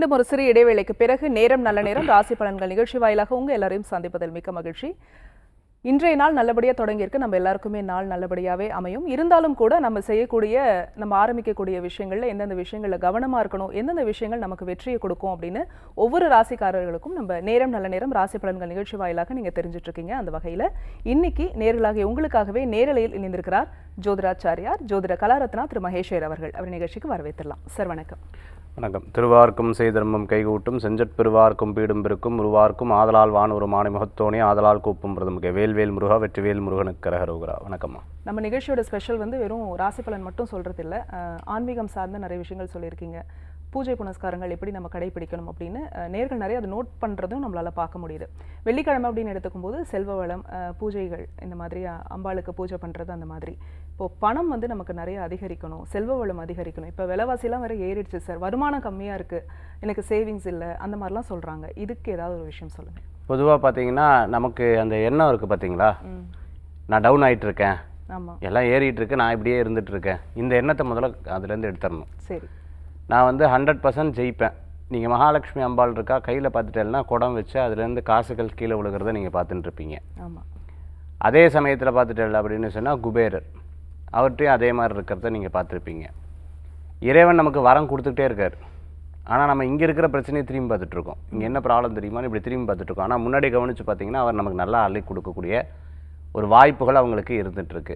இந்த ஒரு சிறிய இடைவேளைக்கு பிறகு நேரம் நல்ல நேரம் ராசி பலன்கள் நிகழ்ச்சி வாயிலாக உங்க எல்லாரையும் சந்திப்பதில் மிக்க மகிழ்ச்சி. இன்றைய நாள் நல்லபடியாக தொடங்கியிருக்கு. நம்ம எல்லாருக்குமே நாள் நல்லபடியாகவே அமையும். இருந்தாலும் கூட நம்ம ஆரம்பிக்கக்கூடிய விஷயங்கள்ல எந்தெந்த விஷயங்களில் கவனமாக இருக்கணும், எந்தெந்த விஷயங்கள் நமக்கு வெற்றியை கொடுக்கும் அப்படின்னு ஒவ்வொரு ராசிக்காரர்களுக்கும் நம்ம நேரம் நல்ல நேரம் ராசி பலன்கள் நிகழ்ச்சி வாயிலாக நீங்கள் தெரிஞ்சுட்டு இருக்கீங்க. அந்த வகையில் இன்னைக்கு நேர்களாக உங்களுக்காகவே நேரலையில் இணைந்திருக்கிறார் ஜோதிராச்சாரியார் ஜோதிட கலாரத்னா திரு மகேஸ்வர் அவர்கள். அவர் நிகழ்ச்சிக்கு வரவேற்றலாம். சார் வணக்கம். வணக்கம். திருவார்க்கும் செய்தர்மம் கைகூட்டும் செஞ்சற் பெருவார்க்கும் பீடும் பெருக்கும் உருவார்க்கும் ஆதலால் வான் ஒரு மானை முகத்தோனே ஆதலால் கூப்பும் பிரதமுக வேல்வேல் முருகா வெற்றிவேல் முருகனுக்கு கரகரோகரா. வணக்கம்மா. நம்ம நிகழ்ச்சியோட ஸ்பெஷல் வெறும் ராசி பலன் மட்டும் சொல்றது இல்லை, ஆன்மீகம் சார்ந்த நிறைய விஷயங்கள் சொல்லியிருக்கீங்க. பூஜை புனஸ்காரங்கள் எப்படி நம்ம கடைபிடிக்கணும் அப்படின்னு நேர்கள் நிறைய அதை நோட் பண்ணுறதும் நம்மளால் பார்க்க முடியுது. வெள்ளிக்கிழமை அப்படின்னு எடுத்துக்கும் போது செல்வ வளம், பூஜைகள், இந்த மாதிரி அம்பாளுக்கு பூஜை பண்ணுறது, அந்த மாதிரி இப்போது பணம் நமக்கு நிறைய அதிகரிக்கணும், செல்வ வளம் அதிகரிக்கணும். இப்போ விலைவாசிலாம் வேறு ஏறிடுச்சு சார், வருமானம் கம்மியாக இருக்குது, எனக்கு சேவிங்ஸ் இல்லை, அந்த மாதிரிலாம் சொல்கிறாங்க. இதுக்கு ஏதாவது ஒரு விஷயம் சொல்லுங்கள். பொதுவாக பார்த்தீங்கன்னா நமக்கு அந்த எண்ணம் இருக்குது பார்த்தீங்களா, நான் டவுன் ஆகிட்டு இருக்கேன், ஆமாம், எல்லாம் ஏறிட்டு இருக்கு, நான் இப்படியே இருந்துட்டு இருக்கேன், இந்த எண்ணத்தை முதல்ல அதுலேருந்து எடுத்துடணும். சரி, நான் 100% ஜெயிப்பேன். நீங்கள் மகாலட்சுமி அம்பாள் இருக்கா கையில் பார்த்துட்டேன்னா குடம் வச்சு அதுலேருந்து காசுகள் கீழே விழுகிறத நீங்கள் பார்த்துட்டு இருப்பீங்க. ஆமாம். அதே சமயத்தில் பார்த்துட்டேன் அப்படின்னு சொன்னால் குபேரர், அவர்கிட்டையும் அதே மாதிரி இருக்கிறத நீங்கள் பார்த்துருப்பீங்க. இறைவன் நமக்கு வரம் கொடுத்துக்கிட்டே இருக்கார். ஆனால் நம்ம இங்கே இருக்கிற பிரச்சனையை திரும்பி பார்த்துட்ருக்கோம். இங்கே என்ன ப்ராப்ளம் தெரியுமான்னு இப்படி திரும்பி பார்த்துட்ருக்கோம். ஆனால் முன்னாடி கவனித்து பார்த்தீங்கன்னா அவர் நமக்கு நல்லா அள்ளி கொடுக்கக்கூடிய ஒரு வாய்ப்புகள் அவங்களுக்கு இருந்துகிட்ருக்கு.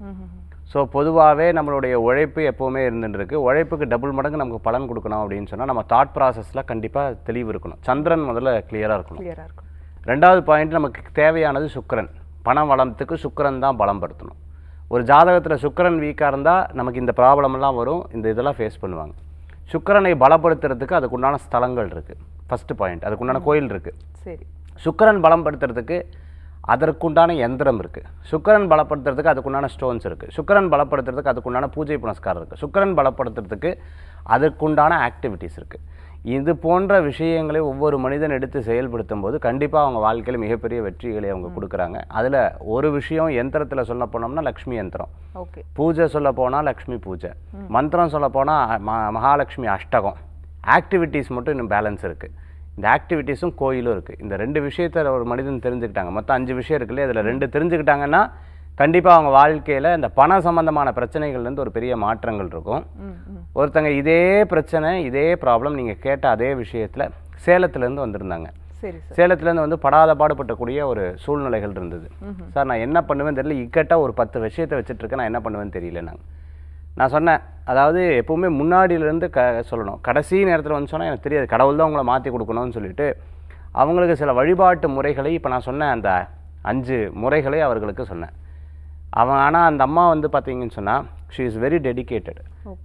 ஸோ பொதுவாகவே நம்மளுடைய உழைப்பு எப்போவுமே இருந்துட்டுருக்கு. உழைப்புக்கு டபுள் மடங்கு நமக்கு பலன் கொடுக்கணும் அப்படின்னு சொன்னால் நம்ம தாட் ப்ராசஸில் கண்டிப்பாக தெளிவு இருக்கணும். சந்திரன் முதல்ல கிளியராக இருக்கணும். ரெண்டாவது பாயிண்ட், நமக்கு தேவையானது சுக்கிரன். பண வளத்துக்கு சுக்கிரன் தான் பலம் படுத்தணும். ஒரு ஜாதகத்தில் சுக்கிரன் வீக்காக இருந்தால் நமக்கு இந்த ப்ராப்ளம்லாம் வரும், இந்த இதெல்லாம் ஃபேஸ் பண்ணுவாங்க. சுக்கிரனை பலப்படுத்துறதுக்கு அதுக்குண்டான ஸ்தலங்கள் இருக்குது. ஃபஸ்ட்டு பாயிண்ட், அதுக்குண்டான கோயில் இருக்குது. சரி. சுக்கிரன் பலப்படுத்துறதுக்கு அதற்குண்டான யந்திரம் இருக்குது. சுக்கிரன் பலப்படுத்துறதுக்கு அதுக்குண்டான ஸ்டோன்ஸ் இருக்குது. சுக்கிரன் பலப்படுத்துறதுக்கு அதுக்குண்டான பூஜை புனஸ்காரம் இருக்குது. சுக்கிரன் பலப்படுத்துறதுக்கு அதற்குண்டான ஆக்டிவிட்டீஸ் இருக்குது. இது போன்ற விஷயங்களை ஒவ்வொரு மனிதன் எடுத்து செயல்படுத்தும் போது கண்டிப்பாக அவங்க வாழ்க்கையில் மிகப்பெரிய வெற்றிகளை அவங்க கொடுக்குறாங்க. அதில் ஒரு விஷயம், யந்திரத்தில் சொல்ல போனோம்னா லக்ஷ்மி யந்திரம், பூஜை சொல்ல போனால் லக்ஷ்மி பூஜை, மந்திரம் சொல்ல போனால் மகாலட்சுமி அஷ்டகம், ஆக்டிவிட்டீஸ் மட்டும் இன்னும் பேலன்ஸ் இருக்குது. இந்த ஆக்டிவிட்டீஸும் கோயிலும் இருக்குது. இந்த 2 விஷயத்தை ஒரு மனிதன் தெரிஞ்சுக்கிட்டாங்க. மொத்தம் 5 விஷயம் இருக்குல்லையே, அதில் 2 தெரிஞ்சுக்கிட்டாங்கன்னா கண்டிப்பாக அவங்க வாழ்க்கையில் இந்த பண சம்பந்தமான பிரச்சனைகள்லேருந்து ஒரு பெரிய மாற்றங்கள் இருக்கும். ஒருத்தங்க இதே பிரச்சனை, இதே ப்ராப்ளம் நீங்கள் கேட்ட அதே விஷயத்தில் சேலத்துலேருந்து வந்திருந்தாங்க. சேலத்துலேருந்து வந்து படாத பாடுபட்டக்கூடிய ஒரு சூழ்நிலைகள் இருந்தது. சார் நான் என்ன பண்ணுவேன்னு தெரியல, இக்கட்டாக ஒரு 10 விஷயத்தை வச்சுட்ருக்கேன், நான் என்ன பண்ணுவேன்னு தெரியல. நான் சொன்னேன், அதாவது எப்போவுமே முன்னாடியிலேருந்து சொல்லணும். கடைசி நேரத்தில் வந்து சொன்னால் எனக்கு தெரியாது, கடவுள் தான் உங்களை மாற்றி கொடுக்கணும்னு சொல்லிட்டு அவங்களுக்கு சில வழிபாட்டு முறைகளை இப்போ நான் சொன்னேன், அந்த 5 முறைகளை அவர்களுக்கு சொன்னேன். ஆனால் அந்த அம்மா வந்து பார்த்தீங்கன்னு சொன்னால் ஷீ இஸ் வெரி டெடிக்கேட்டட்.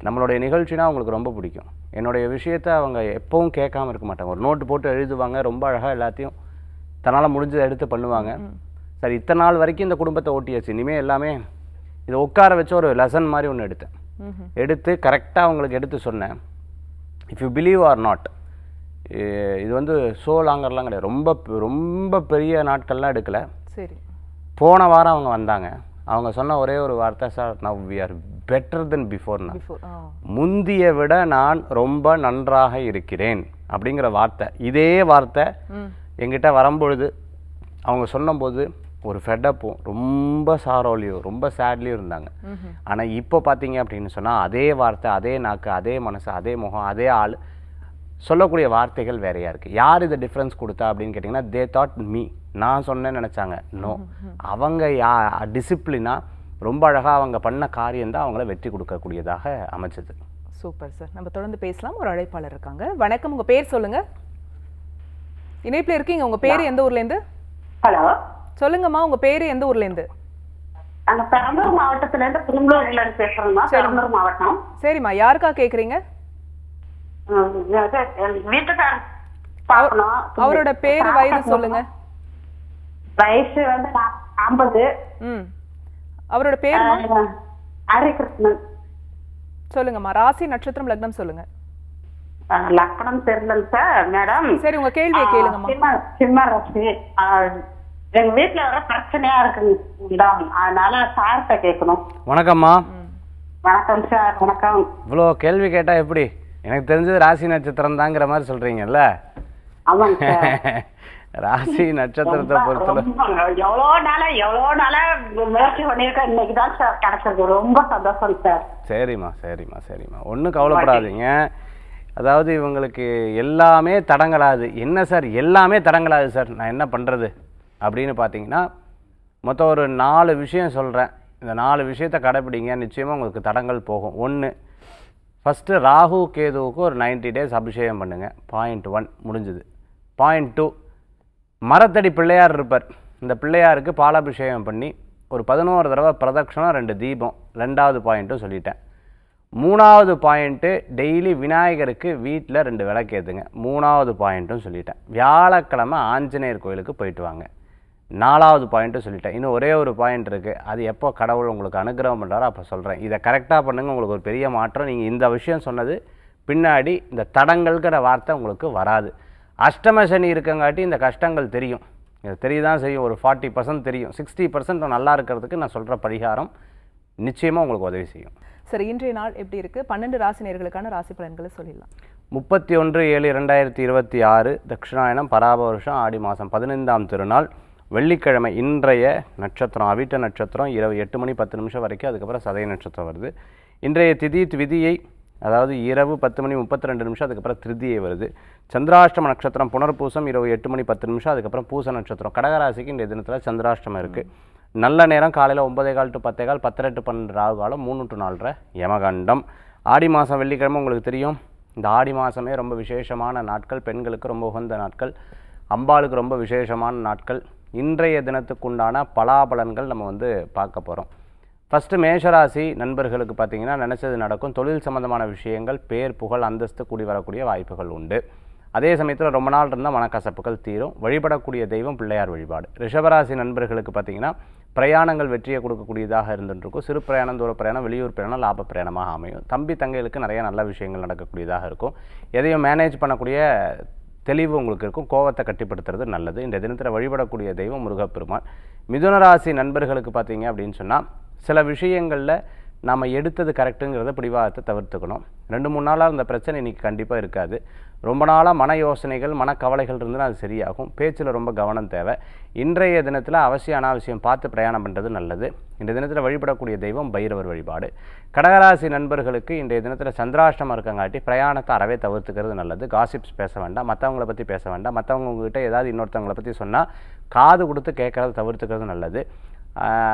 நம்மளுடைய நிகழ்ச்சினா அவங்களுக்கு ரொம்ப பிடிக்கும். என்னுடைய விஷயத்தை அவங்க எப்பவும் கேட்காம இருக்க மாட்டாங்க. ஒரு நோட்டு போட்டு எழுதுவாங்க, ரொம்ப அழகாக எல்லாத்தையும் தன்னால் முடிஞ்சதை எடுத்து பண்ணுவாங்க. சரி, இத்தனை நாள் வரைக்கும் இந்த குடும்பத்தை ஓட்டியாச்சு, இனிமேல் எல்லாமே இதை உட்கார வச்சு ஒரு லெசன் மாதிரி ஒன்று எடுத்து கரெக்டாக அவங்களுக்கு எடுத்து சொன்னேன். If you believe or not, இது வந்து ஸோ லாங்கர்லாம் கிடையாது, ரொம்ப ரொம்ப பெரிய நாட்கள்லாம் எடுக்கலை. சரி. போன வாரம் அவங்க வந்தாங்க. அவங்க சொன்ன ஒரே ஒரு வார்த்தை, sir now we are better then before. நான் முந்திய விட நான் ரொம்ப நன்றாக இருக்கிறேன் அப்படிங்கிற வார்த்தை, இதே வார்த்தை எங்கிட்ட வரும்பொழுது அவங்க சொன்னபோது ஒரு ஃபெட்டப்பும் ரொம்ப சாரோலையும் ரொம்ப சேட்லேயும் இருந்தாங்க. ஆனால் இப்போ பார்த்தீங்க அப்படின்னு சொன்னால் அதே வார்த்தை, அதே நாக்கு, அதே மனசு, அதே முகம், அதே ஆள், சொல்லக்கூடிய வார்த்தைகள் வேறையாக இருக்குது. யார் இதை டிஃப்ரென்ஸ் கொடுத்தா அப்படின்னு கேட்டிங்கன்னா, தே தாட் மீ, நான் சொன்னேன்னு நினச்சாங்க. நோ, அவங்க டிசிப்ளினாக ரொம்ப அழகாக அவங்க பண்ண காரியம் தான் அவங்கள வெற்றி கொடுக்கக்கூடியதாக அமைச்சது. Super sir. நம்ம தொடர்ந்து பேசலாம். ஒரு அழைப்பாளர் இருக்காங்க. வணக்கம், உங்கள் பேர் சொல்லுங்கள். இணைப்பில் இருக்கீங்க, உங்கள் பேர் எந்த ஊர்லேருந்து? ஹலோ, சொல்லுங்கம்மா, உங்க பேரு எந்த ஊர்ல இருந்து? அந்த பெரம்பலூர் மாவட்டத்துல இருந்து பெரம்பலூர்ல இருந்து பேசுறேம்மா. பெரம்பலூர் மாவட்டம். சரிம்மா, யாருக்கா கேக்குறீங்க? வீட்டுக்காரர் பார்க்கணும். அவரோட பேரு, வயது சொல்லுங்க. வயசு வந்து 50. அவரோட பேரு ஹரிகிருஷ்ணன். சொல்லுங்கம்மா. ராசி, நட்சத்திரம், லக்னம் சொல்லுங்க. லக்னம் தெரியல சார் மேடம். சரி, உங்க கேள்வியை கேளுங்கம்மா. சிம்ம ராசி. எங்க வீட்டுல வர பிரச்சனையா இருக்குங்க, அதனால சார்கிட்ட கேட்கணும். வணக்கம்மா. வணக்கம் சார். வணக்கம். இவ்வளோ கேள்வி கேட்டா எப்படி? எனக்கு தெரிஞ்சது ராசி நட்சத்திரம் தாங்கிற மாதிரி சொல்கிறீங்கல்ல. ஆமாங்க சார். ராசி நட்சத்திரத்தை பொறுத்தல எவ்வளோ நாளா முயற்சி பண்ணியிருக்கேன். இன்னைக்கு தான் சார் கிடைச்சது. ரொம்ப சந்தோஷம் சார். சரிம்மா ஒன்றும் கவலைப்படாதீங்க. அதாவது இவங்களுக்கு எல்லாமே தடங்கலாது. என்ன சார் எல்லாமே தடங்கலாது சார், நான் என்ன பண்ணுறது அப்படின்னு பார்த்தீங்கன்னா, மொத்தம் ஒரு 4 விஷயம் சொல்கிறேன். இந்த 4 விஷயத்தை கடைப்பிடிங்க, நிச்சயமாக உங்களுக்கு தடங்கள் போகும். 1, ஃபஸ்ட்டு ராகு கேதுவுக்கு ஒரு 90 days அபிஷேகம் பண்ணுங்கள். பாயிண்ட் 1 முடிஞ்சுது. பாயிண்ட் 2, மரத்தடி பிள்ளையார் இருப்பார், இந்த பிள்ளையாருக்கு பாலாபிஷேகம் பண்ணி ஒரு 11 தடவை பிரதட்சணம் 2 தீபம். 2வது பாயிண்ட்டும் சொல்லிட்டேன். 3வது பாயிண்ட்டு டெய்லி விநாயகருக்கு வீட்டில் 2 விளக்கு ஏற்றுங்க. 3வது பாயிண்ட்டும் சொல்லிட்டேன். வியாழக்கிழமை ஆஞ்சநேயர் கோயிலுக்கு போயிட்டு வாங்க. 4வது பாயிண்ட்டும் சொல்லிட்டேன். இன்னும் ஒரே ஒரு பாயிண்ட் இருக்குது, அது எப்போ கடவுள் உங்களுக்கு அனுகிரகம் பண்ணுறாரோ அப்போ சொல்கிறேன். இதை கரெக்டாக பண்ணுங்கள், உங்களுக்கு ஒரு பெரிய மாற்றம். நீங்கள் இந்த விஷயம் சொன்னது பின்னாடி இந்த தடங்கள்கிற வார்த்தை உங்களுக்கு வராது. அஷ்டம சனி இருக்கங்காட்டி இந்த கஷ்டங்கள் தெரியும், இது தெரியதான் செய்யும். ஒரு 40% தெரியும். 60% நல்லா இருக்கிறதுக்கு நான் சொல்கிற பரிகாரம் நிச்சயமாக உங்களுக்கு உதவி செய்யும். சரி, இன்றைய நாள் எப்படி இருக்குது? 12 ராசி நேயர்களுக்கான ராசி பலன்களை சொல்லிடலாம். 31/7/2026 தட்சிணாயனம் பராப வருஷம் ஆடி மாதம் 15ஆம் திருநாள் வெள்ளிக்கிழமை. இன்றைய நட்சத்திரம் அவிட்ட நட்சத்திரம் இரவு 8 மணி 10 நிமிஷம் வரைக்கும், அதுக்கப்புறம் சதய நட்சத்திரம் வருது. இன்றைய திதியை அதாவது இரவு 10 மணி 32 நிமிஷம், அதுக்கப்புறம் திருதியை வருது. சந்திராஷ்டம நட்சத்திரம் புனர்பூசம் இரவு 8 மணி 10 நிமிஷம், அதுக்கப்புறம் பூச நட்சத்திரம். கடகராசிக்கு இந்த தினத்தில் சந்திராஷ்டமம் இருக்குது. நல்ல நேரம் காலையில் 9:15 to 10:15, 10:00 to 12 ராகு காலம், 3 to 4:30 யமகண்டம். ஆடி மாதம் வெள்ளிக்கிழமை உங்களுக்கு தெரியும், இந்த ஆடி மாதமே ரொம்ப விசேஷமான நாட்கள், பெண்களுக்கு ரொம்ப உகந்த நாட்கள், அம்பாளுக்கு ரொம்ப விசேஷமான நாட்கள். இன்றைய தினத்துக்குண்டான பலாபலன்கள் நம்ம பார்க்க போகிறோம். ஃபஸ்ட்டு மேஷராசி நண்பர்களுக்கு பார்த்தீங்கன்னா, நினச்சது நடக்கும். தொழில் சம்மந்தமான விஷயங்கள், பேர் புகழ் அந்தஸ்து கூடி வரக்கூடிய வாய்ப்புகள் உண்டு. அதே சமயத்தில் ரொம்ப நாள் இருந்தால் மனக்கசப்புகள் தீரும். வழிபடக்கூடிய தெய்வம் பிள்ளையார் வழிபாடு. ரிஷபராசி நண்பர்களுக்கு பார்த்தீங்கன்னா, பிரயாணங்கள் வெற்றியை கொடுக்கக்கூடியதாக இருந்துருக்கும். சிறு பிரயாணம், தூர பிரயாணம், வெளியூர் பிரயாணம் லாப பிரயாணமாக அமையும். தம்பி தங்கைகளுக்கு நிறைய நல்ல விஷயங்கள் நடக்கக்கூடியதாக இருக்கும். எதையும் மேனேஜ் பண்ணக்கூடிய தெளிவு உங்களுக்கு இருக்கும். கோவத்தை கட்டிப்படுத்துறது நல்லது. இந்த தினத்தில் வழிபடக்கூடிய தெய்வம் முருகப்பெருமான். மிதுனராசி நண்பர்களுக்கு பார்த்தீங்க அப்படின்னு சொன்னால், சில விஷயங்களில் நம்ம எடுத்தது கரெக்டுங்கிறத பிடிவாதத்தை தவிர்த்துக்கணும். 2-3 நாளாக இந்த பிரச்சனை இன்றைக்கி கண்டிப்பாக இருக்காது. ரொம்ப நாளாக மன யோசனைகள், மனக்கவலைகள் இருந்துன்னா அது சரியாகும். பேச்சில் ரொம்ப கவனம் தேவை. இன்றைய தினத்தில் அவசியம் அனாவசியம் பார்த்து பிரயாணம் பண்ணுறது நல்லது. இந்த தினத்தில் வழிபடக்கூடிய தெய்வம் பைரவர் வழிபாடு. கடகராசி நண்பர்களுக்கு இன்றைய தினத்தில் சந்திராஷ்டமம் இருக்கங்காட்டி பிரயாணத்தை அறவே தவிர்த்துக்கிறது நல்லது. காசிப்ஸ் பேச வேண்டாம், மற்றவங்கள பற்றி பேச வேண்டாம். மற்றவங்க உங்ககிட்ட ஏதாவது இன்னொருத்தவங்களை பற்றி சொன்னால் காது கொடுத்து கேட்குறத தவிர்த்துக்கிறது நல்லது.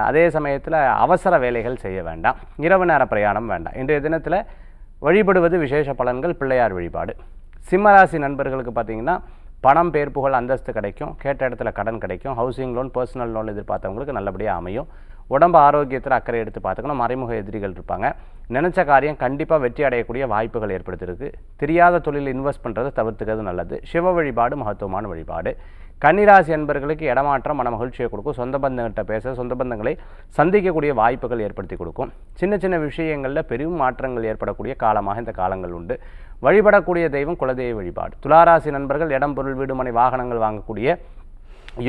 அதே சமயத்தில் அவசர வேலைகள் செய்ய வேண்டாம். இரவு நேர பிரயாணம் வேண்டாம். இன்றைய தினத்தில் வழிபடுவது விசேஷ பலன்கள் பிள்ளையார் வழிபாடு. சிம்மராசி நண்பர்களுக்கு பார்த்தீங்கன்னா, பணம் பேர் புகழ் அந்தஸ்து கிடைக்கும். கேட்ட இடத்துல கடன் கிடைக்கும். ஹவுசிங் லோன், பர்சனல் லோன் எதிர்பார்த்தவங்களுக்கு நல்லபடியாக அமையும். உடம்பு ஆரோக்கியத்தில் அக்கறை எடுத்து பார்த்துக்கணும். மறைமுக எதிரிகள் இருப்பாங்க. நினச்ச காரியம் கண்டிப்பாக வெற்றி அடையக்கூடிய வாய்ப்புகள் ஏற்படுத்தியிருக்கு. தெரியாத தொழில் இன்வெஸ்ட் பண்ணுறதை தவிர்த்துக்கிறது நல்லது. சிவ வழிபாடு மகத்துவமான வழிபாடு. கன்னிராசி என்பர்களுக்கு இடமாற்றம் மன மகிழ்ச்சியை கொடுக்கும். சொந்த பந்தங்கிட்ட பேச, சொந்த பந்தங்களை சந்திக்கக்கூடிய வாய்ப்புகள் ஏற்படுத்தி கொடுக்கும். சின்ன சின்ன விஷயங்களில் பெரும் மாற்றங்கள் ஏற்படக்கூடிய காலமாக இந்த காலங்கள் உண்டு. வழிபடக்கூடிய தெய்வம் குலதெய்வ வழிபாடு. துளாராசி நண்பர்கள் இடம் பொருள் வீடு மனை வாகனங்கள் வாங்கக்கூடிய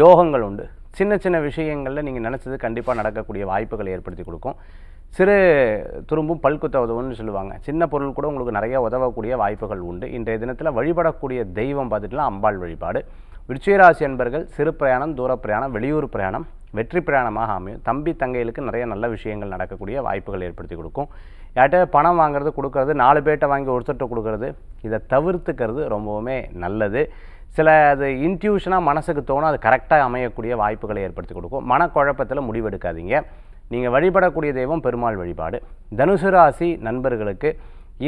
யோகங்கள் உண்டு. சின்ன சின்ன விஷயங்களில் நீங்கள் நினச்சது கண்டிப்பாக நடக்கக்கூடிய வாய்ப்புகளை ஏற்படுத்தி கொடுக்கும். சிறு துரும்பும் பல்குத்த உதவுன்னு சொல்லுவாங்க. சின்ன பொருள் கூட உங்களுக்கு நிறைய உதவக்கூடிய வாய்ப்புகள் உண்டு. இன்றைய தினத்தில் வழிபடக்கூடிய தெய்வம் பார்த்துட்டுலாம் அம்பாள் வழிபாடு. விருச்சிகராசி என்பர்கள் சிறு பிரயாணம், தூர பிரயாணம், வெளியூர் பிரயாணம் வெற்றி பிரயாணமாக அமையும். தம்பி தங்கைகளுக்கு நிறைய நல்ல விஷயங்கள் நடக்கக்கூடிய வாய்ப்புகள் ஏற்படுத்தி கொடுக்கும். யார்கிட்ட பணம் வாங்குறது கொடுக்கறது, 4 பேர்கிட்ட வாங்கி ஒருத்தர்கிட்ட கொடுக்கறது, இதை தவிர்த்துக்கிறது ரொம்பவுமே நல்லது. சில அது இன்ட்யூஷனாக மனசுக்கு தோணும், அது கரெக்டாக அமையக்கூடிய வாய்ப்புகளை ஏற்படுத்தி கொடுக்கும். மனக்குழப்பத்தில் முடிவெடுக்காதீங்க. நீங்கள் வழிபடக்கூடிய தெய்வம் பெருமாள் வழிபாடு. தனுசு ராசி நண்பர்களுக்கு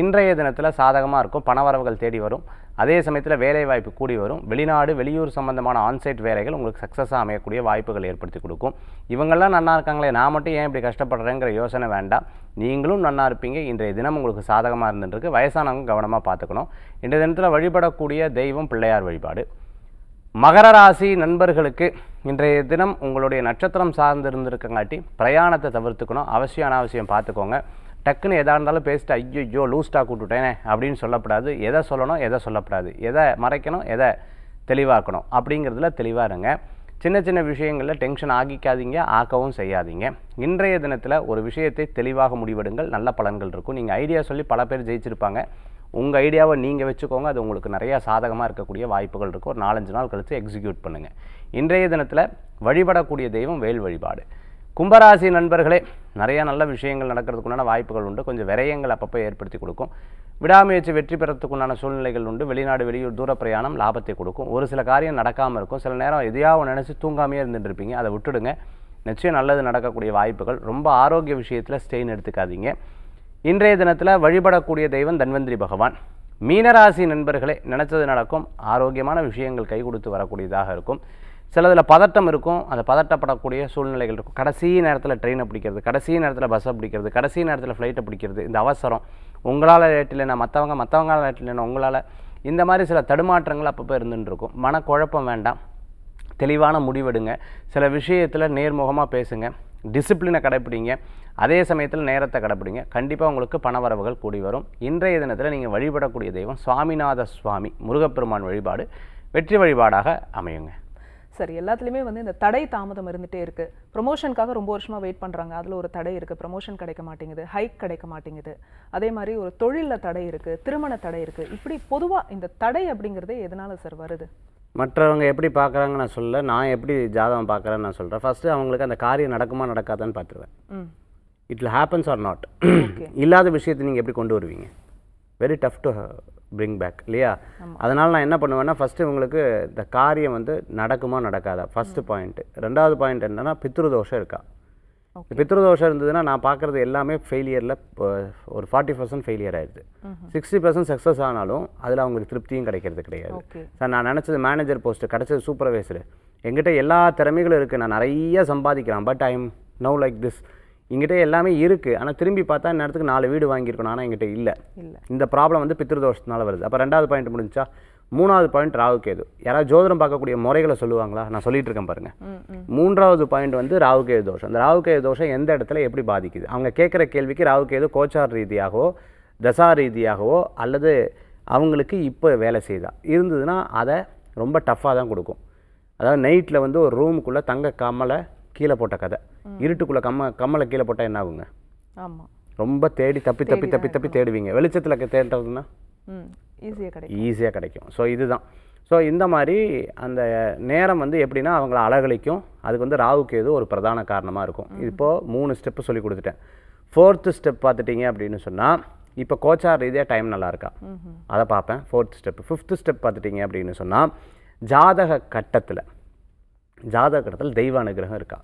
இன்றைய தினத்தில் சாதகமாக இருக்கும். பணவரவுகள் தேடி வரும். அதே சமயத்தில் வேலை வாய்ப்பு கூடி வரும். வெளிநாடு வெளியூர் சம்பந்தமான ஆன்சைட் வேலைகள் உங்களுக்கு சக்ஸஸாக அமையக்கூடிய வாய்ப்புகள் ஏற்படுத்தி கொடுக்கும். இவங்கெல்லாம் நன்னா இருக்காங்களே, நான் மட்டும் ஏன் இப்படி கஷ்டப்படுறேங்கிற யோசனை வேண்டாம். நீங்களும் நன்னா இருப்பீங்க. இன்றைய தினம் உங்களுக்கு சாதகமாக இருந்துருக்கு. வயசானவங்க கவனமாக பார்த்துக்கணும். இன்றைய தினத்தில் வழிபடக்கூடிய தெய்வம் பிள்ளையார் வழிபாடு. மகர ராசி நண்பர்களுக்கு இன்றைய தினம் உங்களுடைய நட்சத்திரம் சார்ந்து இருந்திருக்கங்காட்டி பிரயாணத்தை தவிர்த்துக்கணும். அவசியம் அனாவசியம் பார்த்துக்கோங்க. டக்குன்னு எதாக இருந்தாலும் பேசிட்டு ஐயோ லூஸ் ஸ்டாக் விட்டுட்டேனே அப்படின்னு சொல்லப்படாது. எதை சொல்லணும், எதை சொல்லப்படாது, எதை மறைக்கணும், எதை தெளிவாக்கணும் அப்படிங்கிறதுல தெளிவாக இருங்க. சின்ன சின்ன விஷயங்களில் டென்ஷன் ஆகிக்காதீங்க, ஆக்கவும் செய்யாதீங்க. இன்றைய தினத்தில் ஒரு விஷயத்தை தெளிவாக முடிவெடுங்கள். நல்ல பலன்கள் இருக்கும். நீங்கள் ஐடியா சொல்லி பல பேர் ஜெயிச்சிருப்பாங்க. உங்கள் ஐடியாவை நீங்கள் வச்சுக்கோங்க. அது உங்களுக்கு நிறையா சாதகமாக இருக்கக்கூடிய வாய்ப்புகள் இருக்குது. ஒரு 4-5 நாள் கழித்து எக்ஸிக்யூட் பண்ணுங்கள். இன்றைய தினத்தில் வழிபடக்கூடிய தெய்வம் வேல் வழிபாடு. கும்பராசி நண்பர்களே, நிறையா நல்ல விஷயங்கள் நடக்கிறதுக்குண்டான வாய்ப்புகள் உண்டு. கொஞ்சம் விரயங்கள் அப்பப்போ ஏற்படுத்தி கொடுக்கும். விடாமுயற்சி வெற்றி பெறத்துக்குண்டான சூழ்நிலைகள் உண்டு. வெளிநாடு வெளியூர் தூர பிரயாணம் லாபத்தை கொடுக்கும். ஒரு சில காரியம் நடக்காமல் இருக்கும். சில நேரம் எதையாவது நினச்சி தூங்காமையே இருந்துட்டு இருப்பீங்க. அதை விட்டுடுங்க. நிச்சயம் நல்லது நடக்கக்கூடிய வாய்ப்புகள். ரொம்ப ஆரோக்கிய விஷயத்தில் ஸ்டெயின் எடுத்துக்காதீங்க. இன்றைய தினத்தில் வழிபடக்கூடிய தெய்வம் தன்வந்திரி பகவான். மீனராசி நண்பர்களே, நினச்சது நடக்கும். ஆரோக்கியமான விஷயங்கள் கை கொடுத்து வரக்கூடியதாக இருக்கும். சிலதில் பதட்டம் இருக்கும். அந்த பதட்டப்படக்கூடிய சூழ்நிலைகள் இருக்கும். கடைசி நேரத்தில் ட்ரெயினை பிடிக்கிறது, கடைசி நேரத்தில் பஸ்ஸை பிடிக்கிறது, கடைசி நேரத்தில் ஃப்ளைட்டை பிடிக்கிறது, இந்த அவசரம், உங்களால் லேட் இல்லைன்னா மற்றவங்களால் லேட் இல்லைன்னா உங்களால், இந்த மாதிரி சில தடுமாற்றங்கள் அப்பப்போ இருந்துட்டு இருக்கும். மனக்குழப்பம் வேண்டாம். தெளிவான முடிவெடுங்க. சில விஷயத்தில் நேர்முகமாக பேசுங்க. டிசிப்ளினை கடைப்பிடிங்க. அதே சமயத்தில் நேரத்தை கடைப்பிடிங்க. கண்டிப்பாக உங்களுக்கு பணவரவுகள் கூடி வரும். இன்றைய தினத்தில் நீங்கள் வழிபடக்கூடிய தெய்வம் சுவாமிநாத சுவாமி முருகப்பெருமான் வழிபாடு வெற்றி வழிபாடாக அமையுங்க. சரி, எல்லாத்துலேயுமே வந்து இந்த தடை தாமதம் இருந்துகிட்டே இருக்குது. ப்ரொமோஷனுக்காக ரொம்ப வருஷமாக வெயிட் பண்ணுறாங்க, அதில் ஒரு தடை இருக்குது. ப்ரொமோஷன் கிடைக்க மாட்டேங்குது, ஹைக் கிடைக்க மாட்டேங்குது. அதே மாதிரி ஒரு தொழிலில் தடை இருக்குது, திருமண தடை இருக்குது. இப்படி பொதுவாக இந்த தடை அப்படிங்கிறதே எதனால சார் வருது? மற்றவங்க எப்படி பார்க்குறாங்க நான் சொல்ல, நான் எப்படி ஜாதகம் பார்க்குறேன்னு நான் சொல்கிறேன். ஃபஸ்ட்டு அவங்களுக்கு அந்த காரியம் நடக்குமா நடக்காதான்னு பார்த்துருவேன். It will happens or not. இல்லாத விஷயத்தை நீங்கள் எப்படி கொண்டு வருவீங்க? Very tough to bring back இல்லையா? அதனால் நான் என்ன பண்ணுவேன்னா, ஃபஸ்ட்டு இவங்களுக்கு இந்த காரியம் வந்து நடக்குமா நடக்காதா ஃபஸ்ட்டு பாயிண்ட்டு. ரெண்டாவது பாயிண்ட் என்னென்னா, பித்ருதோஷம் இருக்கா? பித்ருதோஷம் இருந்ததுன்னா நான் பார்க்குறது எல்லாமே ஃபெயிலியரில் ஒரு 40% ஃபெயிலியர் ஆகிடுது. 60% சக்ஸஸ் ஆனாலும் அதில் அவங்களுக்கு திருப்தியும் கிடைக்கிறது கிடையாது. சார் நான் நினச்சது மேனேஜர் போஸ்ட்டு, கிடச்சது சூப்பர்வைசரு, எங்கிட்ட எல்லா திறமைகளும் இருக்குது, நான் நிறைய சம்பாதிக்கிறேன், but I am no like this. எங்கிட்ட எல்லாமே இருக்குது, ஆனால் திரும்பி பார்த்தா நேரத்துக்கு 4 வீடு வாங்கியிருக்கணும், ஆனால் எங்கிட்ட இல்லை. இந்த ப்ராப்ளம் வந்து பித்ருதோஷத்தினால வருது. அப்போ ரெண்டாவது பாயிண்ட் முடிஞ்சா. மூணாவது பாயிண்ட் ராகுகேது. யாராவது ஜோதிடம் பார்க்கக்கூடிய முறைகளை சொல்லுவாங்களா? நான் சொல்லிட்டு இருக்கேன் பாருங்க. மூன்றாவது பாயிண்ட் வந்து ராகுகேது தோஷம். அந்த ராகுகேது தோஷம் எந்த இடத்துல எப்படி பாதிக்குது? அவங்க கேட்குற கேள்விக்கு ராகுகேது கோச்சார் ரீதியாகவோ தசா ரீதியாகவோ அல்லது அவங்களுக்கு இப்போ வேலை செய்தா இருந்ததுன்னா அதை ரொம்ப டஃப்பாக தான் கொடுக்கும். அதாவது நைட்டில் வந்து ஒரு ரூமுக்குள்ளே தங்க கம்மலை கீழே போட்ட கதை, இருட்டுக்குள்ளே கம்மலை கீழே போட்டால் என்ன ஆகுங்க? ஆமாம், ரொம்ப தேடி தப்பி தேடுவீங்க. வெளிச்சத்தில் தேடுறதுன்னா ஈஸியாக கிடைக்கும். ஸோ இதுதான். ஸோ இந்த மாதிரி அந்த நேரம் வந்து எப்படின்னா அவங்கள அழகழிக்கும். அதுக்கு வந்து ராகுகேது ஒரு பிரதான காரணமாக இருக்கும். இப்போது 3 ஸ்டெப்பு சொல்லி கொடுத்துட்டேன். 4th ஸ்டெப் பார்த்துட்டிங்க அப்படின்னு சொன்னால், இப்போ கோச்சார் ரீதியாக டைம் நல்லா இருக்கா அதை பார்ப்பேன். 4th step. 5th ஸ்டெப் பார்த்துட்டிங்க அப்படின்னு சொன்னால், ஜாதக கட்டத்தில் தெய்வ அனுகிரகம் இருக்கா?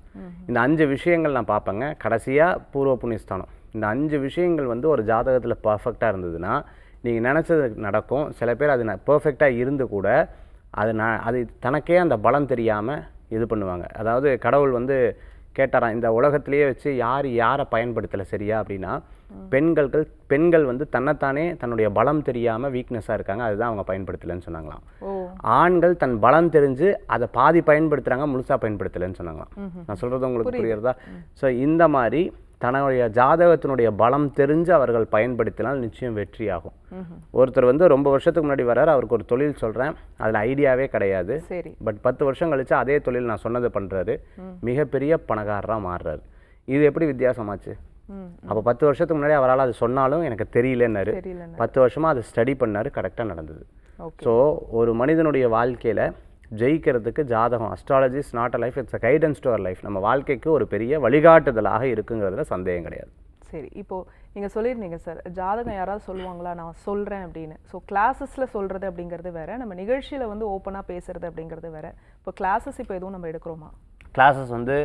இந்த 5 விஷயங்கள் நான் பார்ப்பேங்க. கடைசியாக பூர்வ புண்ணியஸ்தானம். இந்த 5 விஷயங்கள் வந்து ஒரு ஜாதகத்தில் பர்ஃபெக்டாக இருந்ததுன்னா நீங்கள் நினச்சது நடக்கும். சில பேர் அது பர்ஃபெக்டாக இருந்து கூட அது தனக்கே அந்த பலம் தெரியாமல் இது பண்ணுவாங்க. அதாவது கடவுள் வந்து கேட்டாராம், இந்த உலகத்திலேயே வச்சு யாரை பயன்படுத்தலை சரியா அப்படின்னா, பெண்கள் வந்து தன்னைத்தானே தன்னுடைய பலம் தெரியாமல் வீக்னஸாக இருக்காங்க, அதுதான் அவங்க பயன்படுத்தலைன்னு சொன்னாங்களாம். ஆண்கள் தன் பலம் தெரிஞ்சு அதை பாதி பயன்படுத்துகிறாங்க, முழுசாக பயன்படுத்தலைன்னு சொன்னாங்களாம். நான் சொல்கிறது உங்களுக்கு புரியுறதா? ஸோ இந்த மாதிரி தன்னுடைய ஜாதகத்தினுடைய பலம் தெரிஞ்சு அவர்கள் பயன்படுத்தினால் நிச்சயம் வெற்றி ஆகும். ஒருத்தர் வந்து ரொம்ப வருஷத்துக்கு முன்னாடி வர்றாரு, அவருக்கு ஒரு தொழில் சொல்கிறேன், அதில் ஐடியாவே கிடையாது. பட் 10 வருஷம் கழிச்சு அதே தொழில் நான் சொன்னது பண்ணுறாரு, மிகப்பெரிய பணக்காரராக மாறுறாரு. இது எப்படி வித்தியாசமாச்சு? அப்போ 10 வருஷத்துக்கு முன்னாடி அவரால் அது சொன்னாலும் எனக்கு தெரியலன்னாரு. 10 வருஷமாக அதை ஸ்டடி பண்ணார், கரெக்டாக நடந்தது. ஸோ ஒரு மனிதனுடைய வாழ்க்கையில் ஜெயிக்கிறதுக்கு ஜாதகம், astrology is not a life, it's a guidance to our life. நம்ம வாழ்க்கைக்கு ஒரு பெரிய வழிகாட்டுதலாக இருக்குங்கிறதுல சந்தேகம் கிடையாது. சரி, இப்போது நீங்கள் சொல்லியிருந்தீங்க சார், ஜாதகம் யாராவது சொல்லுவாங்களா நான் சொல்கிறேன் அப்படின்னு. ஸோ கிளாஸஸில் சொல்கிறது அப்படிங்கிறது வேறு, நம்ம நிகழ்ச்சியில் வந்து ஓப்பனாக பேசுகிறது அப்படிங்கிறது வேறு. இப்போ கிளாஸஸ் இப்போ எதுவும் நம்ம எடுக்கிறோமா? கிளாஸஸ் வந்து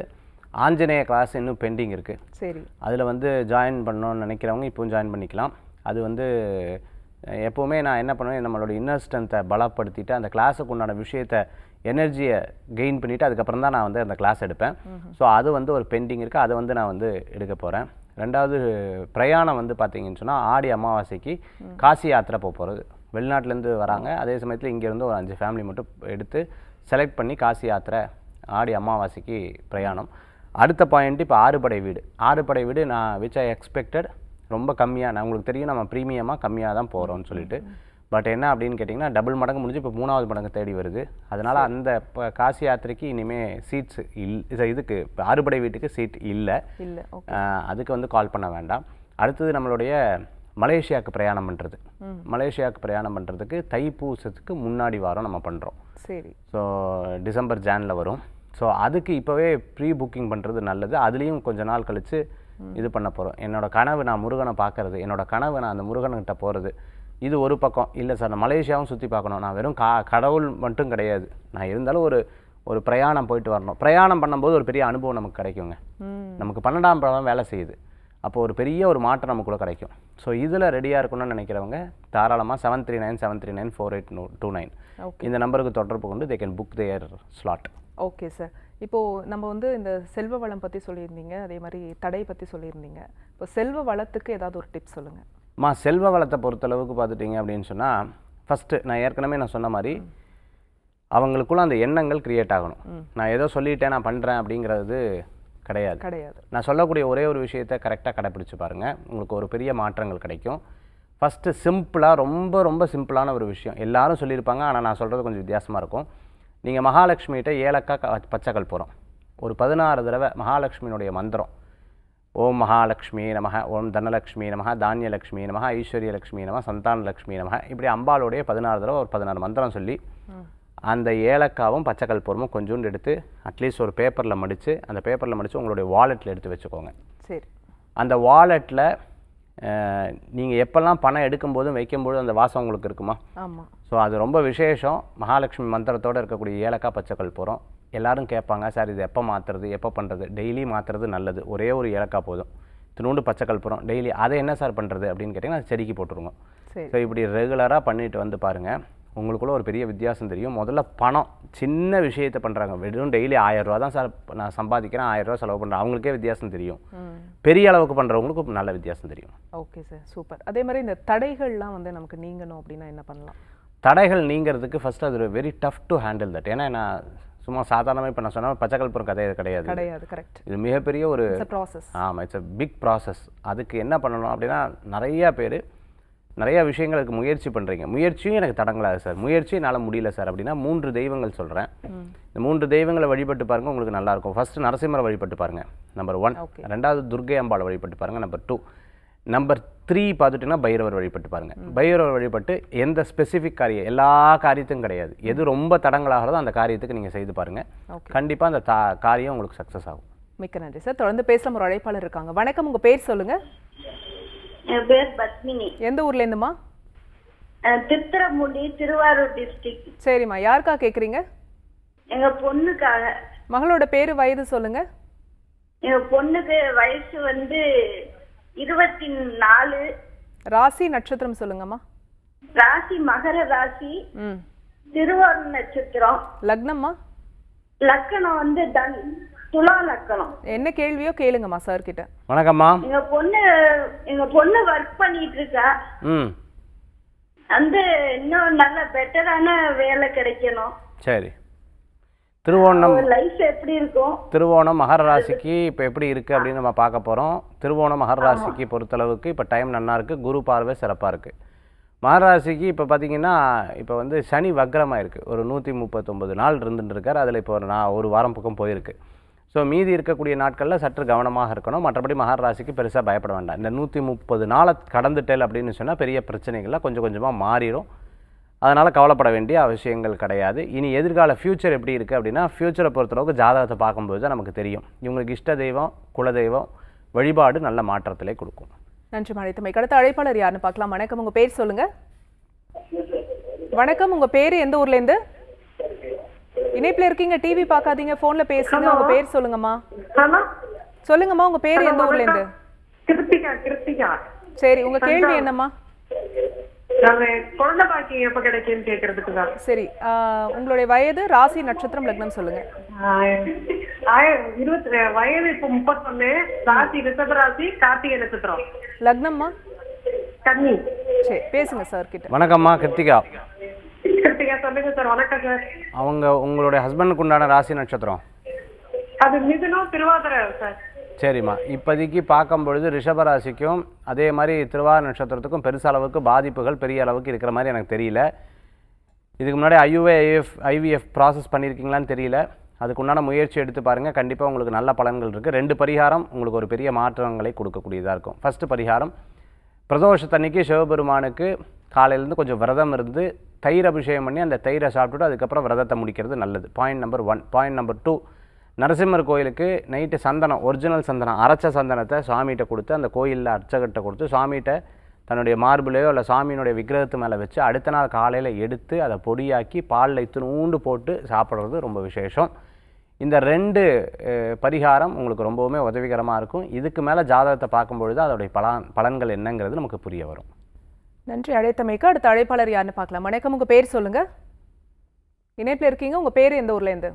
ஆஞ்சநேய கிளாஸ் இன்னும் பெண்டிங் இருக்குது. சரி, அதில் வந்து ஜாயின் பண்ணணும்னு நினைக்கிறவங்க இப்போவும் ஜாயின் பண்ணிக்கலாம். அது வந்து எப்போவுமே நான் என்ன பண்ணுவேன், நம்மளோட இன்னர் ஸ்ட்ரென்த்தை பலப்படுத்திட்டு அந்த கிளாஸுக்கு உண்டான விஷயத்தை எனர்ஜியை கெயின் பண்ணிவிட்டு அதுக்கப்புறம் தான் நான் வந்து அந்த கிளாஸ் எடுப்பேன். ஸோ அது வந்து ஒரு பெண்டிங் இருக்குது, அதை வந்து நான் வந்து எடுக்க போகிறேன். ரெண்டாவது பிரயாணம் வந்து பார்த்தீங்கன்னு சொன்னால், ஆடி அமாவாசைக்கு காசி யாத்திரை போகிறது. வெளிநாட்டிலேருந்து வராங்க, அதே சமயத்தில் இங்கேருந்து ஒரு 5 ஃபேமிலி மட்டும் எடுத்து செலக்ட் பண்ணி காசி யாத்திரை ஆடி அமாவாசைக்கு பிரயாணம். அடுத்த பாயிண்ட் இப்போ 6 படை வீடு நான் விச் ஐ எக்ஸ்பெக்டட் ரொம்ப கம்மியாக. நான் உங்களுக்கு தெரியும் நம்ம ப்ரீமியமாக கம்மியாக தான் போகிறோம்னு சொல்லிட்டு. பட் என்ன அப்படின்னு கேட்டிங்கன்னா, டபுள் மடங்கு முடிஞ்சு இப்போ 3வது மடங்கு தேடி வருது. அதனால் அந்த இப்போ காசி யாத்திரைக்கு இனிமேல் சீட்ஸ் இதுக்கு இப்போ 6 படை வீட்டுக்கு சீட் இல்லை. அதுக்கு வந்து கால் பண்ண வேண்டாம். அடுத்தது நம்மளுடைய மலேசியாவுக்கு பிரயாணம் பண்ணுறது. மலேசியாவுக்கு பிரயாணம் பண்ணுறதுக்கு தைப்பூசத்துக்கு முன்னாடி வாரம் நம்ம பண்ணுறோம். சரி. ஸோ டிசம்பர் ஜானில் வரும். ஸோ அதுக்கு இப்போவே ப்ரீ புக்கிங் பண்ணுறது நல்லது. அதுலேயும் கொஞ்ச நாள் கழித்து இது பண்ண போகிறோம். என்னோடய கனவு நான் முருகனை பார்க்குறது, என்னோடய கனவு நான் அந்த முருகன்கிட்ட போகிறது. இது ஒரு பக்கம். இல்லை சார், நான் மலேசியாவும் சுற்றி பார்க்கணும், நான் வெறும் கடவுள் மட்டும் கிடையாது, நான் இருந்தாலும் ஒரு பிரயாணம் போயிட்டு வரணும். பிரயாணம் பண்ணும்போது ஒரு பெரிய அனுபவம் நமக்கு கிடைக்குங்க. நமக்கு 12ஆம் பாவம் வேலை செய்யுது, அப்போது ஒரு பெரிய ஒரு மாற்றம் நமக்குள்ளே கிடைக்கும். ஸோ இதில் ரெடியாக இருக்கணும்னு நினைக்கிறவங்க தாராளமாக 7397394829 இந்த நம்பருக்கு தொடர்பு கொண்டு they can book their slot. Okay sir. இப்போது நம்ம வந்து இந்த செல்வ வளம் பற்றி சொல்லியிருந்தீங்க, அதே மாதிரி தடை பற்றி சொல்லியிருந்தீங்க. இப்போ செல்வ வளத்துக்கு ஏதாவது ஒரு டிப்ஸ் சொல்லுங்கள். செல்வ வளத்தை பொறுத்தளவுக்கு பார்த்துட்டிங்க அப்படின்னு சொன்னால், ஃபஸ்ட்டு நான் சொன்ன மாதிரி அவங்களுக்குள்ள அந்த எண்ணங்கள் கிரியேட் ஆகணும். நான் ஏதோ சொல்லிட்டேன், நான் பண்ணுறேன் அப்படிங்கிறது கிடையாது. நான் சொல்லக்கூடிய ஒரே ஒரு விஷயத்தை கரெக்டாக கடைப்பிடிச்சு பாருங்கள், உங்களுக்கு ஒரு பெரிய மாற்றங்கள் கிடைக்கும். ஃபஸ்ட்டு சிம்பிளாக, ரொம்ப ரொம்ப சிம்பிளான ஒரு விஷயம் எல்லாரும் சொல்லியிருப்பாங்க, ஆனால் நான் சொல்கிறது கொஞ்சம் வித்தியாசமாக இருக்கும். நீங்கள் மகாலட்சுமிகிட்ட ஏலக்காய் பச்சைக்கல் போகிறோம், ஒரு 16 தடவை மகாலட்சுமியினுடைய மந்திரம், ஓம் மகாலட்சுமி நமக, ஓம் தனலக்ஷ்மி நமக, தானியலக்ஷ்மி நமக, ஐஸ்வர்யலக்ஷ்மி நமக, சந்தானலக்ஷ்மி நமக, இப்படி அம்பாளுடைய 16 தடவை ஒரு 16 மந்திரம் சொல்லி அந்த ஏலக்காவும் பச்சைக்கல் பொருமும் கொஞ்சோண்டு எடுத்து அட்லீஸ்ட் ஒரு பேப்பரில் மடித்து, அந்த பேப்பரில் மடித்து உங்களுடைய வாலெட்டில் எடுத்து வச்சுக்கோங்க. சரி. அந்த வாலெட்டில் நீங்கள் எப்போல்லாம் பணம் எடுக்கும்போதும் வைக்கும்போதும் அந்த வாசம் உங்களுக்கு இருக்குமா? ஆமாம். ஸோ அது ரொம்ப விசேஷம். மகாலட்சுமி மந்திரத்தோடு இருக்கக்கூடிய ஏலக்காய் பச்சைக்கல் போகிறோம். எல்லோரும் கேட்பாங்க, சார் இது எப்போ மாற்றுறது, எப்போ பண்ணுறது? டெய்லி மாற்றுறது நல்லது. ஒரே ஒரு ஏலக்காய் போதும், இத்தினோண்டு பச்சைக்கல் போகிறோம் டெய்லி. அதை என்ன சார் பண்ணுறது அப்படின்னு கேட்டிங்கன்னா, அது செடிக்கு போட்டுருங்க. ஸோ இப்படி ரெகுலராக பண்ணிட்டு வந்து பாருங்கள், உங்களுக்குள்ள ஒரு பெரிய வித்தியாசம் தெரியும். முதல்ல பணம் சின்ன விஷயத்தை பண்ணுறாங்க, வெறும் டெய்லி 1000 ரூபா தான் சார் நான் சம்பாதிக்கிறேன், 1000 ரூபா செலவு பண்ணுறேன், அவங்களுக்கே வித்தியாசம் தெரியும். பெரிய அளவுக்கு பண்ணுறவங்களுக்கு நல்ல வித்தியாசம் தெரியும். Okay sir, super. அதே மாதிரி இந்த தடைகள்லாம் வந்து நமக்கு நீங்கணும் அப்படின்னா என்ன பண்ணலாம்? தடைகள் நீங்கிறதுக்கு ஃபஸ்ட்டு அது very tough to handle that. ஏன்னா நான் சும்மா சாதாரணமாக இப்போ நான் சொன்னால் பச்சைக்கல் போகிற கதை கிடையாது. கரெக்ட். இது மிகப்பெரிய ஒரு ப்ராசஸ். ஆமாம், இட்ஸ் அ பிக் ப்ராசஸ். அதுக்கு என்ன பண்ணணும் அப்படின்னா, நிறையா விஷயங்களுக்கு முயற்சி பண்ணுறீங்க, முயற்சியும் எனக்கு தடங்களாது சார், முயற்சி என்னால் முடியல சார் அப்படின்னா 3 தெய்வங்கள் சொல்கிறேன். இந்த 3 தெய்வங்களை வழிபட்டு பாருங்கள், உங்களுக்கு நல்லாயிருக்கும். ஃபஸ்ட்டு நரசிம்மரை வழிபட்டு பாருங்கள், நம்பர் 1. ரெண்டாவது துர்கை அம்பாளை வழிபட்டு பாருங்கள், நம்பர் 2. நம்பர் 3 பார்த்துட்டிங்கன்னா பைரவர் வழிபட்டு பாருங்கள். பைரவர் வழிபட்டு எந்த ஸ்பெசிஃபிக் காரியம், எல்லா காரியத்துக்கும் கிடையாது, எது ரொம்ப தடங்களாகிறதோ அந்த காரியத்துக்கு நீங்கள் செய்து பாருங்கள், கண்டிப்பாக அந்த காரியம் உங்களுக்கு சக்ஸஸ் ஆகும். மிக்க நன்றி சார். தொடர்ந்து பேசலாம். ஒரு அழைப்பாளர் இருக்காங்க. வணக்கம், உங்கள் பேர் சொல்லுங்கள். என் பேர் பத்மினி. எந்த ஊர்ல இருந்துமா? திருத்துறைப்பூண்டி, திருவாரூர் டிஸ்ட்ரிக்ட். சரிம்மா, யாருக்கா கேக்குறீங்க? எங்க பொண்ணுக்காக. மகளோட பேரு, வயது சொல்லுங்க. எங்க பொண்ணுக்கு வயசு வந்து 24. ராசி நட்சத்திரம் சொல்லுங்கம்மா. ராசி மகர ராசி, திருவாரூர் நட்சத்திரம். லக்னம்மா? லக்னம் வந்து துலா லக்னம். என்ன கேள்வியோ கேளுங்கம்மா சார் கிட்ட. வணக்கம்மா. எங்க பொண்ணு ஒர்க் பண்ணிட்டு இருக்கா. அந்த இன்னும் நல்ல பெட்டரான வேலை கிடைக்கணும். சரி. திருவோணம் லைஃப் எப்படி இருக்கும்? திருவோணம் மகர ராசிக்கு இப்போ எப்படி இருக்குது அப்படின்னு நம்ம பார்க்க போகிறோம். திருவோணம் மகர ராசிக்கு பொறுத்தளவுக்கு இப்போ டைம் நல்லா இருக்குது, குரு பார்வை சிறப்பாக இருக்குது. மகர ராசிக்கு இப்போ பார்த்தீங்கன்னா இப்போ வந்து சனி வக்ரமாக இருக்குது, ஒரு 139 நாள் இருந்துட்டு இருக்கார். அதில் இப்போ ஒரு வாரம் பக்கம் போயிருக்கு. ஸோ மீதி இருக்கக்கூடிய நாட்களில் சற்று கவனமாக இருக்கணும். மற்றபடி மகர ராசிக்கு பெருசாக பயப்பட வேண்டாம். இந்த 130 நாளை கடந்துட்டேல் அப்படின்னு சொன்னால் பெரிய பிரச்சனைகள்லாம் கொஞ்சம் கொஞ்சமாக மாறிடும். அதனால் கவலைப்பட வேண்டிய அவசியங்கள் கிடையாது. இனி எதிர்கால ஃப்யூச்சர் எப்படி இருக்குது அப்படின்னா, ஃப்யூச்சரை பொறுத்தளவுக்கு ஜாதகத்தை பார்க்கும்போது தான் நமக்கு தெரியும். இவங்களுக்கு இஷ்ட தெய்வம், குலதெய்வம் வழிபாடு நல்ல மாற்றத்திலே கொடுக்கும். நன்றி மணித்தமை. அடுத்த அழைப்பாளர் யாருன்னு பார்க்கலாம். வணக்கம், உங்கள் பேர் சொல்லுங்கள். வணக்கம், உங்கள் பேர் எந்த ஊர்லேருந்து? இணைப்பில் இருக்கீங்க, டிவி பார்க்காதீங்க, ஃபோன்ல பேசுங்க. உங்க பேர் சொல்லுங்கம்மா. சொல்லுங்கம்மா, உங்க பேர் எந்த ஊர்ல இருந்து? கிருத்திகா. சரி, உங்க கேள்வி என்னம்மா? குழந்தை பாக்கியம் எப்ப கிடைக்கும்னு கேக்குறதுக்கு தான். சரி, உங்களுடைய வயது, ராசி, நட்சத்திரம், லக்னம் சொல்லுங்க. வயது இப்போ 31, ராசி ரிஷப ராசி, கார்த்திகை நட்சத்திரம். லக்னம்மா? கன்னி. சரி, பேசுங்க சார் கிட்ட. வணக்கம்மா கிருத்திகா. கிருத்திகா சொல்லுங்க சார். வணக்கம் சார். உங்களுடைய ஹஸ்பண்டுக்கு உண்டான ராசி நட்சத்திரம்? அது மிதுனம், திருவாதிரை சார். சரிம்மா, இப்போதைக்கு பார்க்கும்பொழுது ரிஷபராசிக்கும் அதே மாதிரி திருவாதிரை நட்சத்திரத்துக்கும் பெருசளவுக்கு பாதிப்புகள் பெரிய அளவுக்கு இருக்கிற மாதிரி எனக்கு தெரியல. இதுக்கு முன்னாடி ஐவிஎஃப் ப்ராசஸ் பண்ணியிருக்கீங்களான்னு தெரியல. அதுக்கு உண்டான முயற்சி எடுத்து பாருங்கள், கண்டிப்பாக உங்களுக்கு நல்ல பலன்கள் இருக்குது. 2 பரிகாரம் உங்களுக்கு ஒரு பெரிய மாற்றங்களை கொடுக்கக்கூடியதாக இருக்கும். ஃபஸ்ட்டு பரிகாரம், பிரதோஷத்தன்னைக்கு சிவபெருமானுக்கு காலையிலேருந்து கொஞ்சம் விரதம் இருந்து தயிர் அபிஷேகம் பண்ணி அந்த தயிரை சாப்பிட்டுட்டு அதுக்கப்புறம் விரதத்தை முடிக்கிறது நல்லது. Point number 1. Point number 2, Narasimhar கோயிலுக்கு நைட்டு சந்தனம், ஒரிஜினல் சந்தனம், அரைச்ச சந்தனத்தை சுவாமிகிட்ட கொடுத்து அந்த கோயிலில் அர்ச்சகர்கிட்ட கொடுத்து சுவாமிகிட்ட தன்னுடைய மார்பிளையோ இல்லை சாமியினுடைய விக்கிரகத்து மேலே வச்சு அடுத்த நாள் காலையில் எடுத்து அதை பொடியாக்கி பாலில் இத்தினூண்டு போட்டு சாப்பிட்றது ரொம்ப விசேஷம். இந்த 2 பரிகாரம் உங்களுக்கு ரொம்பவுமே உதவிகரமாக இருக்கும். இதுக்கு மேலே ஜாதகத்தை பார்க்கும்பொழுது அதோடைய பலன்கள் என்னங்கிறது நமக்கு புரிய வரும். நன்றி அழைத்தமைக்கு. அடுத்த அழைப்பாளர் யாருன்னு பார்க்கலாம். வணக்கம், உங்கள் பேர் சொல்லுங்கள். இணைப்பில் இருக்கீங்க, உங்கள் பேர் எந்த ஊர்லேருந்து?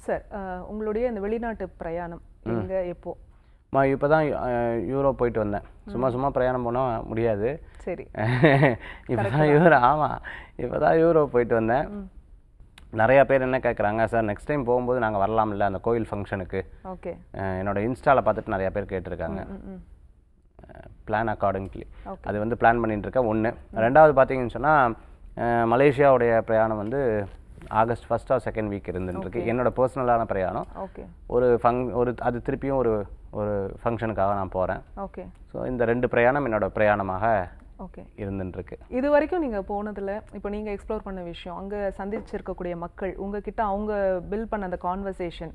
சார், உங்களுடைய இந்த வெளிநாட்டு பிரயாணம் எங்கே, எப்போ? இப்போ தான் யூரோப் போயிட்டு வந்தேன். சும்மா பிரயாணம் போனால் முடியாது. சரி. இப்போ தான் யூரோப் போயிட்டு வந்தேன். நிறையா பேர் என்ன கேட்குறாங்க, சார் நெக்ஸ்ட் டைம் போகும்போது நாங்கள் வரலாம்ல அந்த கோயில் ஃபங்க்ஷனுக்கு. ஓகே. என்னோட இன்ஸ்டாவில் பார்த்துட்டு நிறையா பேர் கேட்டிருக்காங்க. பிளான் அக்கார்டிங்லி அது வந்து பிளான் பண்ணிட்டு இருக்கேன். 1. 2வது பார்த்தீங்கன்னு சொன்னால் மலேசியாவுடைய பிரயாணம் வந்து ஆகஸ்ட் 1 or 2 வீக் இருந்துருக்கு. என்னோட பர்சனலான பிரயாணம். ஓகே. அது திருப்பியும் ஒரு ஃபங்க்ஷனுக்காக நான் போகிறேன். ஓகே. ஸோ இந்த 2 பிரயாணம் என்னோட பிரயாணமாக ஓகே இருந்துருக்கு. இது வரைக்கும் நீங்கள் போனதில் இப்போ நீங்கள் எக்ஸ்ப்ளோர் பண்ண விஷயம், அங்கே சந்திச்சிருக்கக்கூடிய மக்கள், உங்ககிட்ட அவங்க பில்ட் பண்ண அந்த கான்வர்சேஷன்,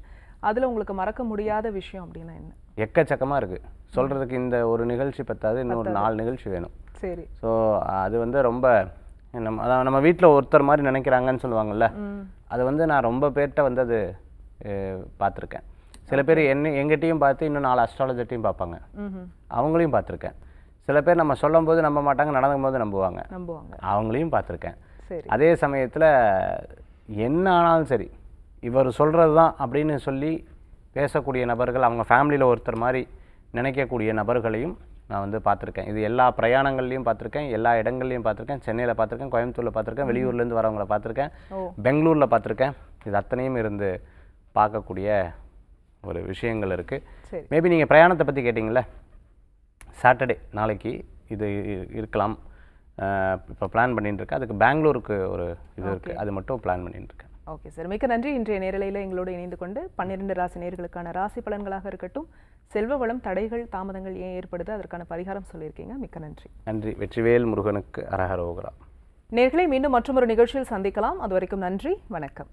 அதில் உங்களுக்கு மறக்க முடியாத விஷயம் அப்படின்னா என்ன? எக்கச்சக்கமாக இருக்குது சொல்கிறதுக்கு. இந்த ஒரு நிகழ்ச்சி பத்தாது, இன்னொரு 4 நிகழ்ச்சி வேணும். சரி. ஸோ அது வந்து ரொம்ப நம்ம வீட்டில் ஒருத்தர் மாதிரி நினைக்கிறாங்கன்னு சொல்லுவாங்கள்ல, அது வந்து நான் ரொம்ப பேர்கிட்ட வந்து அது பார்த்துருக்கேன். சில பேர் எங்கிட்டையும் பார்த்து இன்னும் 4 அஸ்ட்ராலஜர்ட்டையும் பார்ப்பாங்க, அவங்களையும் பார்த்துருக்கேன். சில பேர் நம்ம சொல்லும் போது நம்ப மாட்டாங்க, நடக்கும் போது நம்புவாங்க, அவங்களையும் பார்த்துருக்கேன். அதே சமயத்தில் என்ன ஆனாலும் சரி இவர் சொல்கிறது தான் அப்படின்னு சொல்லி பேசக்கூடிய நபர்கள், அவங்க ஃபேமிலியில் ஒருத்தர் மாதிரி நினைக்கக்கூடிய நபர்களையும் நான் வந்து பார்த்துருக்கேன். இது எல்லா பிரயாணங்கள்லையும் பார்த்துருக்கேன், எல்லா இடங்கள்லையும் பார்த்துருக்கேன். சென்னையில் பார்த்துருக்கேன், கோயம்புத்தூரில் பார்த்துருக்கேன், வெளியூர்லேருந்து வரவங்கள பார்த்துருக்கேன், பெங்களூரில் பார்த்துருக்கேன். இது அத்தனையும் இருந்து பார்க்கக்கூடிய ஒரு விஷயங்கள் இருக்குது. மேபி நீங்கள் பிரயாணத்தை பற்றி கேட்டிங்களே, சாட்டர்டே நாளைக்கு இது இருக்கலாம். இப்போ பிளான் பண்ணிட்டு இருக்கேன். அதுக்கு பெங்களூருக்கு ஒரு இது இருக்குது, அது மட்டும் பிளான் பண்ணிட்டு இருக்கேன். ஓகே சார், மிக்க நன்றி. இன்றைய நேரலையில் எங்களோடு இணைந்து கொண்டு 12 ராசி நேயர்களுக்கான ராசி பலன்களாக இருக்கட்டும், செல்வ வளம், தடைகள், தாமதங்கள் ஏன் ஏற்படுது, அதற்கான பரிகாரம் சொல்லியிருக்கீங்க. மிக்க நன்றி. நன்றி. வெற்றிவேல் முருகனுக்கு அரஹரோகரா. நேயர்களை மீண்டும் மற்றொரு நிகழ்ச்சியில் சந்திக்கலாம். அதுவரைக்கும் நன்றி, வணக்கம்.